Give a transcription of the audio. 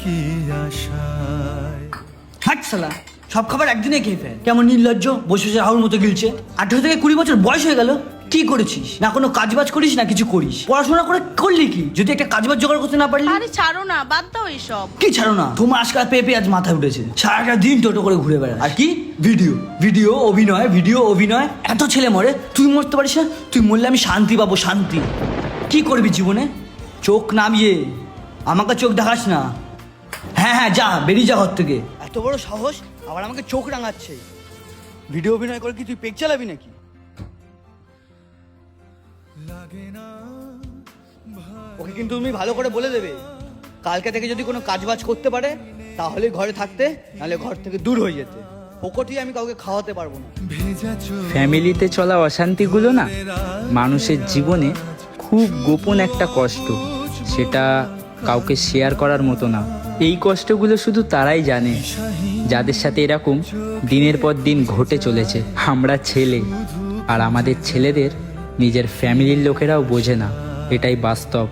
কি আশায়। হাট শালা, সব খাবার একদিনে খেয়ে ফেল। কেমন নির্লজ্জ, বসে বসে রাহুল মতো গিলছে। 18 থেকে 20 বছর বয়স হয়ে গেল, কি করেছিস? না কোনো কাজবাজ করিস না কিছু করিস। পড়াশোনা করে করলি কি যদি একটা কাজবাজ জোগাড় করতে না পারলি? আরে ছাড়ো না, বাদ দাও এসব। কি ছাড়ো না? তোমার আজকাল পেয়ে আজ মাথায় উঠেছে, সারাটা দিন টোটো করে ঘুরে বেড়ায়। আর কি ভিডিও ভিডিও অভিনয়, ভিডিও অভিনয়। এত ছেলে মরে, তুই মরতে পারিস না? তুই মরলে আমি শান্তি পাবো, শান্তি। কি করবি জীবনে? চোখ নামিয়ে আমাকে চোখ দেখাস না। হ্যাঁ হ্যাঁ, যা, বেরিয়ে যা ঘর থেকে। এত বড় সাহস, আবার আমাকে চোখ রাঙাচ্ছে। ভিডিও অভিনয় করে কি তুই পেক চালাবি নাকি? ওকে কিন্তু তুমি ভালো করে বলে দেবে, কালকে থেকে যদি কোনো কাজবাজ করতে পারে তাহলে ঘরে থাকতে, নাহলে ঘর থেকে দূর হয়ে যেতে। ওকটি আমি কাউকে খাওয়াতে পারবো না। ফ্যামিলিতে চলা অশান্তিগুলো না মানুষের জীবনে খুব গোপন একটা কষ্ট, সেটা কাউকে শেয়ার করার মতো না। এই কষ্টগুলো শুধু তারাই জানে যাদের সাথে এরকম দিনের পর দিন ঘটে চলেছে। আমরা ছেলে, আর আমাদের ছেলেদের নিজের ফ্যামিলির লোকেরাও বোঝে না, এটাই বাস্তব।